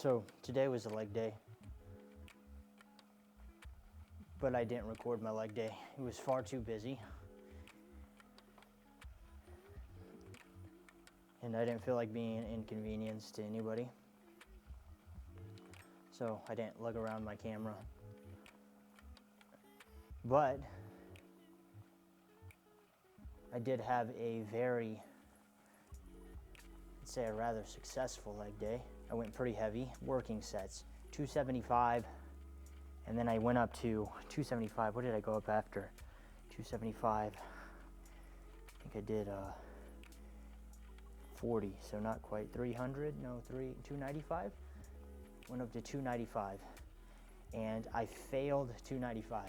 So today was a leg day, but I didn't record my leg day. It was far too busy. And I didn't feel like being an inconvenience to anybody. So I didn't lug around my camera. But I did have a I'd say a rather successful leg day. I went pretty heavy, working sets, 275, and then I went up to 275. What did I go up after? 275. I think I did 40, so not quite 300, no, 295. Went up to 295, and I failed 295.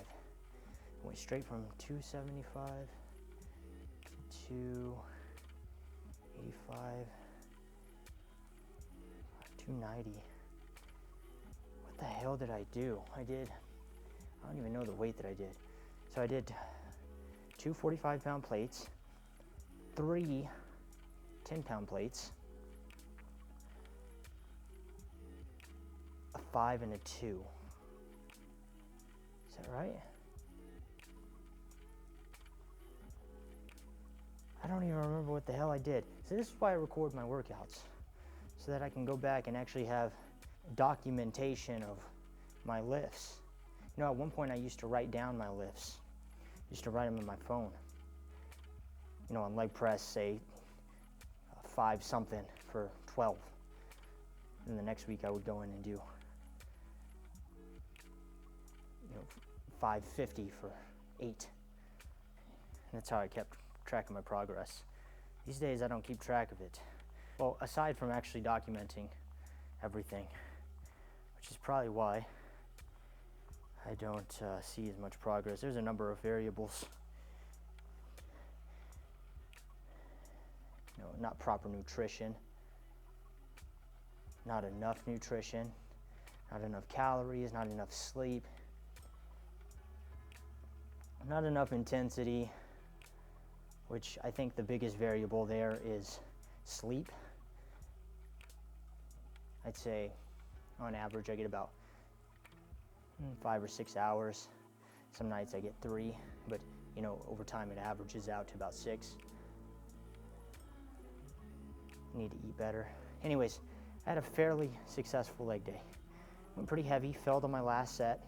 Went straight from 275 to 285, 290. What the hell did I do? I don't even know the weight that I did. So I did 2 45-pound plates, 3 10-pound plates, a 5 and a 2. Is that right? I don't even remember what the hell I did. So this is why I record my workouts, so that I can go back and actually have documentation of my lifts. You know, at one point I used to write down my lifts. I used to write them in my phone. You know, on leg press, say 5 something for 12. And the next week I would go in and do, 550 for 8. And that's how I kept track of my progress. These days I don't keep track of it. Well, aside from actually documenting everything, which is probably why I don't see as much progress. There's a number of variables. Not proper nutrition, not enough nutrition, not enough calories, not enough sleep, not enough intensity, which I think the biggest variable there is sleep. I'd say on average I get about 5 or 6 hours. Some nights I get 3, but over time it averages out to about 6. Need to eat better. Anyways, I had a fairly successful leg day. Went pretty heavy, failed on my last set,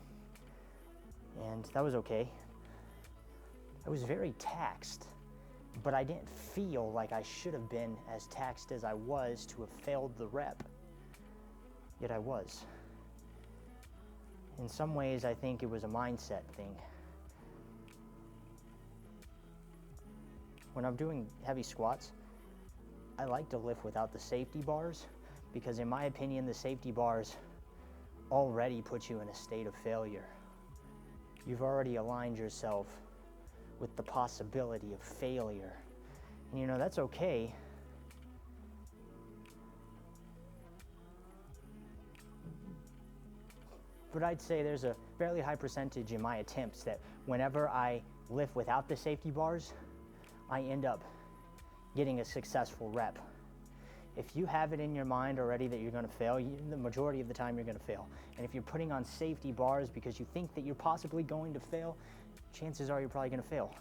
and that was okay. I was very taxed, but I didn't feel like I should have been as taxed as I was to have failed the rep. Yet I was. In some ways, I think it was a mindset thing. When I'm doing heavy squats, I like to lift without the safety bars, because in my opinion, the safety bars already put you in a state of failure. You've already aligned yourself with the possibility of failure. And that's okay. But I'd say there's a fairly high percentage in my attempts that whenever I lift without the safety bars, I end up getting a successful rep. If you have it in your mind already that you're going to fail, the majority of the time you're going to fail. And if you're putting on safety bars because you think that you're possibly going to fail, chances are you're probably going to fail.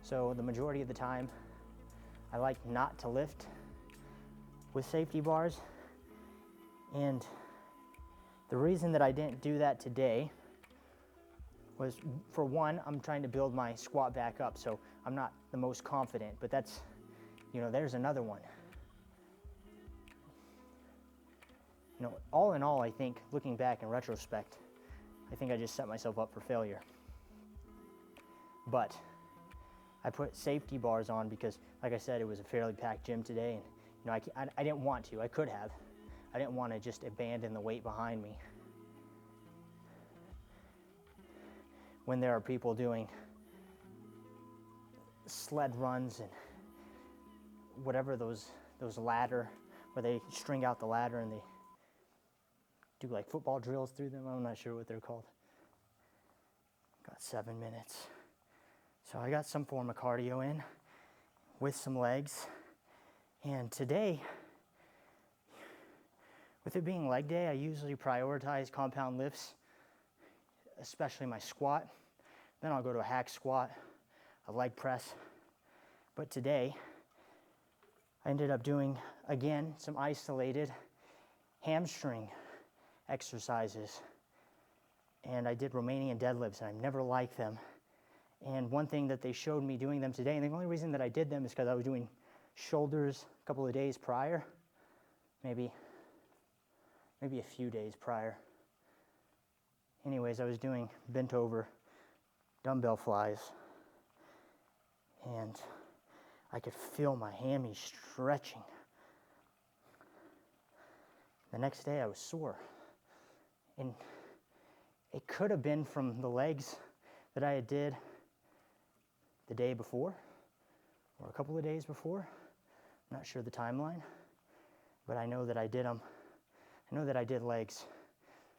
So the majority of the time, I like not to lift with safety bars. And the reason that I didn't do that today was, for one, I'm trying to build my squat back up, so I'm not the most confident, but that's, there's another one. All in all, I think, looking back in retrospect, I think I just set myself up for failure. But I put safety bars on because, like I said, it was a fairly packed gym today, and I didn't want to. I could have. I didn't want to just abandon the weight behind me when there are people doing sled runs and whatever those ladder, where they string out the ladder and they do like football drills through them. I'm not sure what they're called. Got 7 minutes. So I got some form of cardio in with some legs. And today With it being leg day, I usually prioritize compound lifts, especially my squat. Then I'll go to a hack squat, a leg press. But today, I ended up doing, again, some isolated hamstring exercises. And I did Romanian deadlifts, and I never liked them. And one thing that they showed me doing them today, and the only reason that I did them is because I was doing shoulders a couple of days prior, maybe a few days prior. Anyways, I was doing bent over dumbbell flies, and I could feel my hammies stretching. The next day I was sore, and it could have been from the legs that I did the day before or a couple of days before. I'm not sure the timeline, but I know that I did them. I know that I did legs,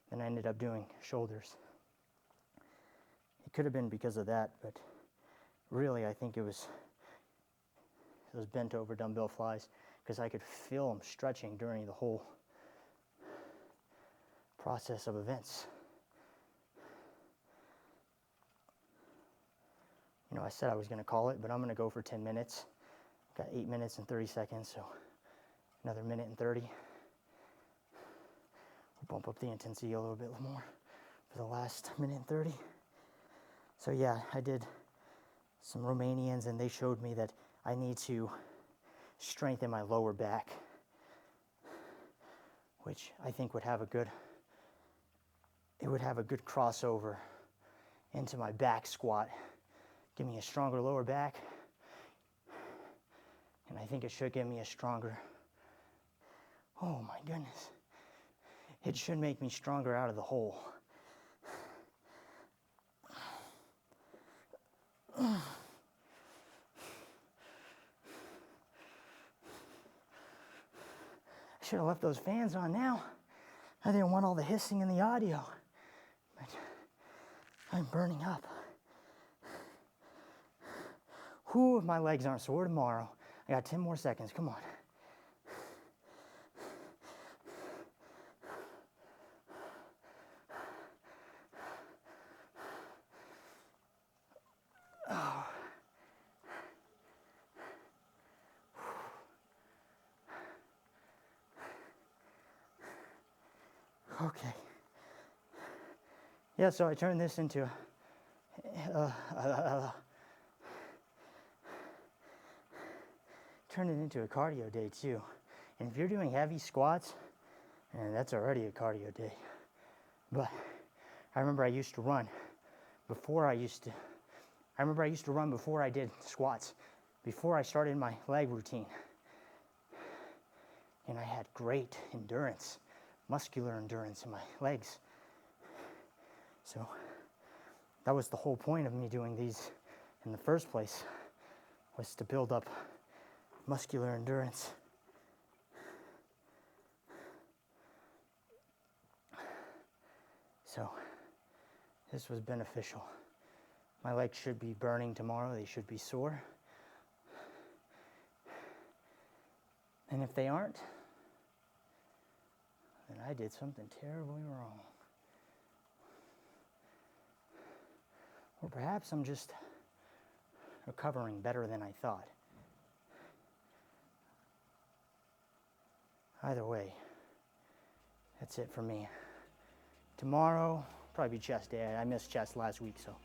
then I ended up doing shoulders. It could have been because of that, but really I think it was those bent over dumbbell flies, because I could feel them stretching during the whole process of events. You know, I said I was going to call it, but I'm going to go for 10 minutes. Got 8 minutes and 30 seconds, so another minute and 30. We'll bump up the intensity a little bit more for the last minute and 30. So yeah, I did some Romanians, and they showed me that I need to strengthen my lower back, which I think would have a good crossover into my back squat. Give me a stronger lower back, and I think it should give me a stronger, oh my goodness, it should make me stronger out of the hole. I should have left those fans on now. I didn't want all the hissing in the audio, but I'm burning up. Whew, if my legs aren't sore tomorrow. I got 10 more seconds, come on. Oh. Okay. Yeah, so I turned this into turn it into a cardio day too. And if you're doing heavy squats, and that's already a cardio day. But I remember I used to run before I did squats, before I started my leg routine. And I had great endurance, muscular endurance in my legs. So that was the whole point of me doing these in the first place, was to build up muscular endurance. So this was beneficial. My legs should be burning tomorrow. They should be sore. And if they aren't, then I did something terribly wrong. Or perhaps I'm just recovering better than I thought. Either way, that's it for me. Tomorrow, probably be chest day. I missed chest last week, so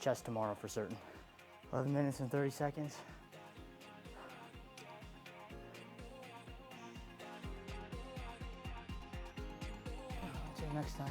chest tomorrow for certain. 11 minutes and 30 seconds. Until next time.